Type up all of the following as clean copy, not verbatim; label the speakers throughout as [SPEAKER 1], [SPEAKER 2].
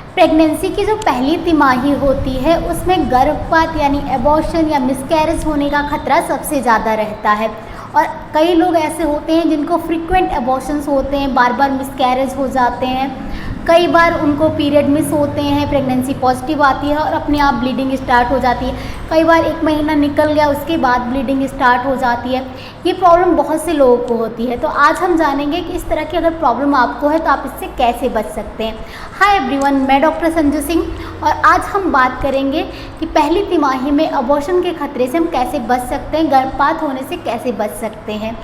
[SPEAKER 1] Pregnancy की जो पहली तिमाही होती है उसमें गर्भपात यानी एबॉर्शन या मिसकैरेज होने का खतरा सबसे ज़्यादा रहता है। और कई लोग ऐसे होते हैं जिनको फ्रीक्वेंट एबॉर्शंस होते हैं, बार बार मिसकैरेज हो जाते हैं, कई बार उनको पीरियड मिस होते हैं, प्रेगनेंसी पॉजिटिव आती है और अपने आप ब्लीडिंग स्टार्ट हो जाती है, कई बार 1 महीना निकल गया उसके बाद ब्लीडिंग स्टार्ट हो जाती है। ये प्रॉब्लम बहुत से लोगों को होती है। तो आज हम जानेंगे कि इस तरह की अगर प्रॉब्लम आपको है तो आप इससे कैसे बच सकते हैं। हाय एवरीवन, मैं डॉक्टर संजू सिंह और आज हम बात करेंगे कि पहली तिमाही में अबॉर्शन के खतरे से हम कैसे बच सकते हैं, गर्भपात होने से कैसे बच सकते हैं।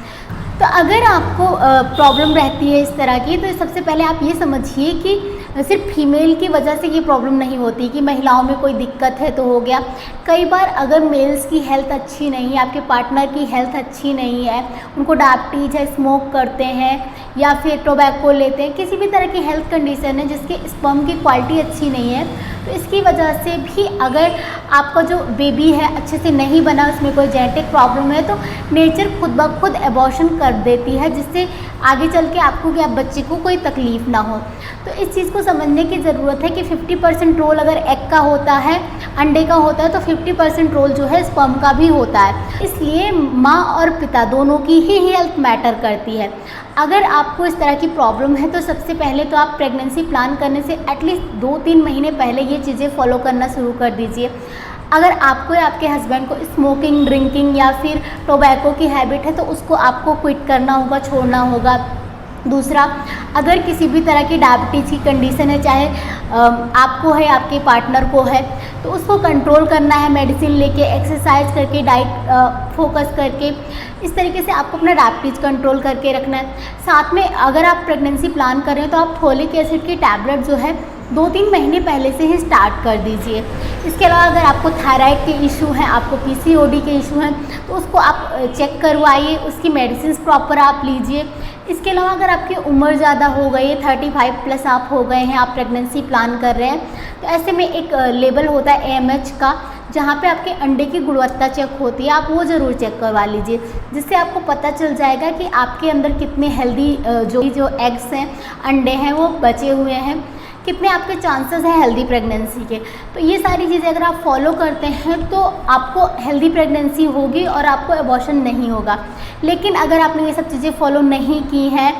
[SPEAKER 1] तो अगर आपको प्रॉब्लम रहती है इस तरह की, तो सबसे पहले आप ये समझिए कि सिर्फ फीमेल की वजह से ये प्रॉब्लम नहीं होती कि महिलाओं में कोई दिक्कत है तो हो गया। कई बार अगर मेल्स की हेल्थ अच्छी नहीं है, आपके पार्टनर की हेल्थ अच्छी नहीं है, उनको डायबिटीज है, स्मोक करते हैं या फिर टोबैको लेते हैं, किसी भी तरह की हेल्थ कंडीशन है जिसके स्पर्म की क्वालिटी अच्छी नहीं है, तो इसकी वजह से भी अगर आपका जो बेबी है अच्छे से नहीं बना, उसमें कोई जेनेटिक प्रॉब्लम है, तो नेचर खुद ब खुद एबॉर्शन कर देती है, जिससे आगे चल के आपको या बच्चे को कोई तकलीफ़ ना हो। तो इस चीज़ को समझने की ज़रूरत है कि 50% रोल अगर एग का होता है, अंडे का होता है, तो 50% रोल जो है स्पर्म का भी होता है। इसलिए माँ और पिता दोनों की ही हेल्थ मैटर करती है। अगर आपको इस तरह की प्रॉब्लम है तो सबसे पहले तो आप प्रेगनेंसी प्लान करने से एटलीस्ट 2-3 महीने पहले ये चीज़ें फॉलो करना शुरू कर दीजिए। अगर आपको या आपके हस्बैंड को स्मोकिंग, ड्रिंकिंग या फिर टोबैको की हैबिट है तो उसको आपको क्विट करना होगा, छोड़ना होगा। दूसरा, अगर किसी भी तरह की डायबिटीज़ की कंडीशन है, चाहे आपको है, आपके पार्टनर को है, तो उसको कंट्रोल करना है मेडिसिन लेके, एक्सरसाइज करके, डाइट फोकस करके। इस तरीके से आपको अपना डायबिटीज़ कंट्रोल करके रखना है। साथ में अगर आप प्रेगनेंसी प्लान कर रहे हैं तो आप फोलिक एसिड की टैबलेट जो है 2-3 महीने पहले से ही स्टार्ट कर दीजिए। इसके अलावा अगर आपको थायराइड के इशू हैं, आपको पीसीओडी के इशू हैं, तो उसको आप चेक करवाइए, उसकी मेडिसिन प्रॉपर आप लीजिए। इसके अलावा अगर आपकी उम्र ज़्यादा हो गई है, 35+ आप हो गए हैं, आप प्रेगनेंसी प्लान कर रहे हैं, तो ऐसे में एक लेवल होता है AMH का, जहाँ पे आपके अंडे की गुणवत्ता चेक होती है, आप वो ज़रूर चेक करवा लीजिए, जिससे आपको पता चल जाएगा कि आपके अंदर कितने हेल्दी जो एग्स हैं, अंडे हैं, वो बचे हुए हैं, कितने आपके चांसेस हैं हेल्दी प्रेगनेंसी के। तो ये सारी चीज़ें अगर आप फॉलो करते हैं तो आपको हेल्दी प्रेगनेंसी होगी और आपको एबॉर्शन नहीं होगा। लेकिन अगर आपने ये सब चीज़ें फॉलो नहीं की हैं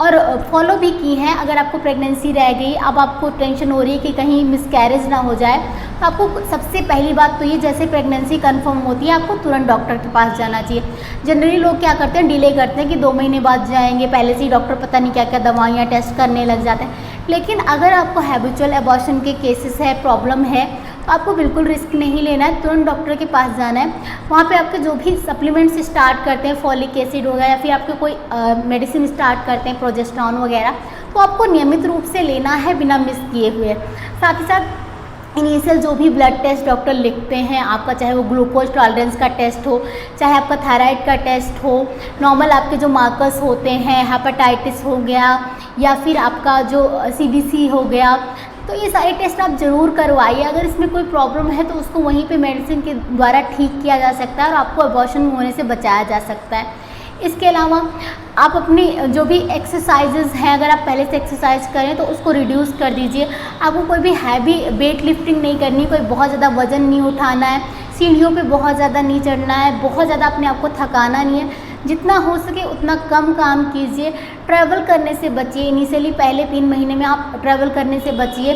[SPEAKER 1] और फॉलो भी की हैं, अगर आपको प्रेगनेंसी रह गई, अब आपको टेंशन हो रही है कि कहीं मिसकैरेज ना हो जाए, तो आपको सबसे पहली बात तो ये, जैसे प्रेगनेंसी कंफर्म होती है आपको तुरंत डॉक्टर के पास जाना चाहिए। जनरली लोग क्या करते हैं, डिले करते हैं कि 2 महीने बाद जाएंगे, पहले से ही डॉक्टर पता नहीं क्या क्या दवाइयाँ टेस्ट करने लग जाते हैं। लेकिन अगर आपको हैबिचुअल एबॉर्शन के केसेस है, प्रॉब्लम है, तो आपको बिल्कुल रिस्क नहीं लेना है, तुरंत डॉक्टर के पास जाना है। वहाँ पे आपके जो भी सप्लीमेंट्स स्टार्ट करते हैं, फॉलिक एसिड हो गया या फिर आपके कोई मेडिसिन स्टार्ट करते हैं, प्रोजेस्टेरॉन वगैरह, तो आपको नियमित रूप से लेना है बिना मिस किए हुए। साथ ही साथ इनिशियल जो भी ब्लड टेस्ट डॉक्टर लिखते हैं आपका, चाहे वो ग्लूकोज टॉलरेंस का टेस्ट हो, चाहे आपका थायराइड का टेस्ट हो, नॉर्मल आपके जो मार्कर्स होते हैं, हेपेटाइटिस हो गया या फिर आपका जो CBC हो गया, तो ये सारे टेस्ट आप ज़रूर करवाइए। अगर इसमें कोई प्रॉब्लम है तो उसको वहीं पे मेडिसिन के द्वारा ठीक किया जा सकता है और आपको एबॉर्शन होने से बचाया जा सकता है। इसके अलावा आप अपनी जो भी एक्सरसाइजेज़ हैं, अगर आप पहले से एक्सरसाइज करें तो उसको रिड्यूस कर दीजिए। आपको कोई भी हैवी वेट लिफ्टिंग नहीं करनी, कोई बहुत ज़्यादा वज़न नहीं उठाना है, सीढ़ियों पे बहुत ज़्यादा नहीं चढ़ना है, बहुत ज़्यादा अपने आप को थकाना नहीं है। जितना हो सके उतना कम काम कीजिए। ट्रैवल करने से बचिए, इनिशियली पहले 3 महीने में आप ट्रैवल करने से बचिए।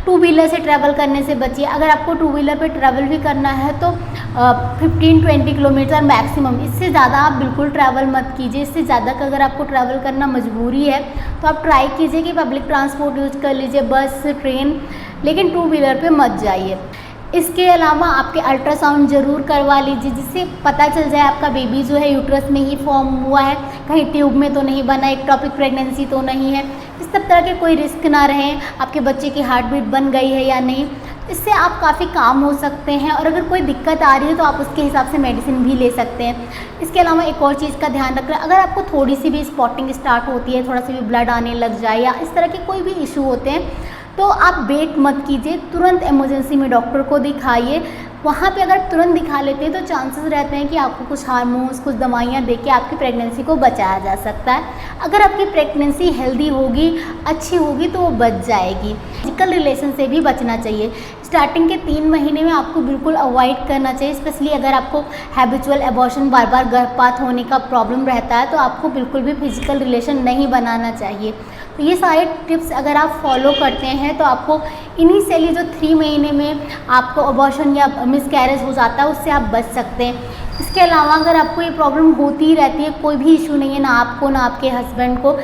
[SPEAKER 1] 2 व्हीलर से ट्रैवल करने से बचिए। अगर आपको 2 व्हीलर पे ट्रैवल भी करना है तो 15-20 किलोमीटर मैक्सिमम, इससे ज़्यादा आप बिल्कुल ट्रैवल मत कीजिए। इससे ज़्यादा का अगर आपको ट्रैवल करना मजबूरी है तो आप ट्राई कीजिए कि पब्लिक ट्रांसपोर्ट यूज़ कर लीजिए, बस, ट्रेन, लेकिन 2 व्हीलर पे मत जाइए। इसके अलावा आपके अल्ट्रासाउंड ज़रूर करवा लीजिए, जिससे पता चल जाए आपका बेबी जो है यूट्रस में ही फॉर्म हुआ है, कहीं ट्यूब में तो नहीं बना, एक्टोपिक प्रेगनेंसी तो नहीं है, इस सब तरह के कोई रिस्क ना रहे, आपके बच्चे की हार्ट बीट बन गई है या नहीं। इससे आप काफ़ी काम हो सकते हैं और अगर कोई दिक्कत आ रही है तो आप उसके हिसाब से मेडिसिन भी ले सकते हैं। इसके अलावा एक और चीज़ का ध्यान रखना, अगर आपको थोड़ी सी भी स्पॉटिंग स्टार्ट होती है, थोड़ा सा भी ब्लड आने लग जाए या इस तरह के कोई भी इशू होते हैं, तो आप वेट मत कीजिए, तुरंत इमरजेंसी में डॉक्टर को दिखाइए। वहाँ पे अगर तुरंत दिखा लेते हैं तो चांसेस रहते हैं कि आपको कुछ हार्मोन्स, कुछ दवाइयाँ दे के आपकी प्रेगनेंसी को बचाया जा सकता है। अगर आपकी प्रेगनेंसी हेल्दी होगी, अच्छी होगी, तो वो बच जाएगी। फिजिकल रिलेशन से भी बचना चाहिए। स्टार्टिंग के 3 महीने में आपको बिल्कुल अवॉइड करना चाहिए, स्पेशली अगर आपको हैबिचुअल एबॉर्शन, बार बार गर्भपात होने का प्रॉब्लम रहता है, तो आपको बिल्कुल भी फिजिकल रिलेशन नहीं बनाना चाहिए। तो ये सारे टिप्स अगर आप फॉलो करते हैं तो आपको इनिशियली जो 3 महीने में आपको अबॉर्शन या मिसकैरेज हो जाता है उससे आप बच सकते हैं। इसके अलावा अगर आपको ये प्रॉब्लम होती ही रहती है, कोई भी इशू नहीं है, ना आपको ना आपके हस्बैंड को,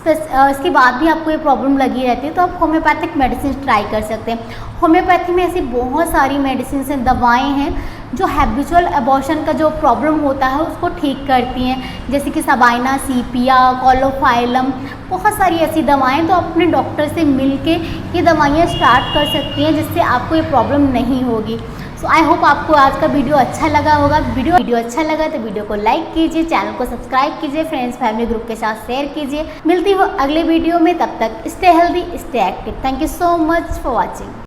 [SPEAKER 1] इसके बाद भी आपको ये प्रॉब्लम लगी रहती है, तो आप होम्योपैथिक मेडिसिन ट्राई कर सकते हैं। होम्योपैथी में ऐसी बहुत सारी मेडिसिन हैं, दवाएं हैं जो हैबिचुअल एबॉर्शन का जो प्रॉब्लम होता है उसको ठीक करती हैं, जैसे कि सबाइना, सीपिया, कॉलोफाइलम, बहुत सारी ऐसी दवाएं। तो आप अपने डॉक्टर से मिल के ये दवाइयाँ स्टार्ट कर सकती हैं, जिससे आपको ये प्रॉब्लम नहीं होगी। सो आई होप आपको आज का वीडियो अच्छा लगा होगा। वीडियो अच्छा लगा तो वीडियो को लाइक कीजिए, चैनल को सब्सक्राइब कीजिए, फ्रेंड्स फैमिली ग्रुप के साथ शेयर कीजिए। मिलती हूँ अगले वीडियो में, तब तक stay healthy, stay active. Thank you so much for watching.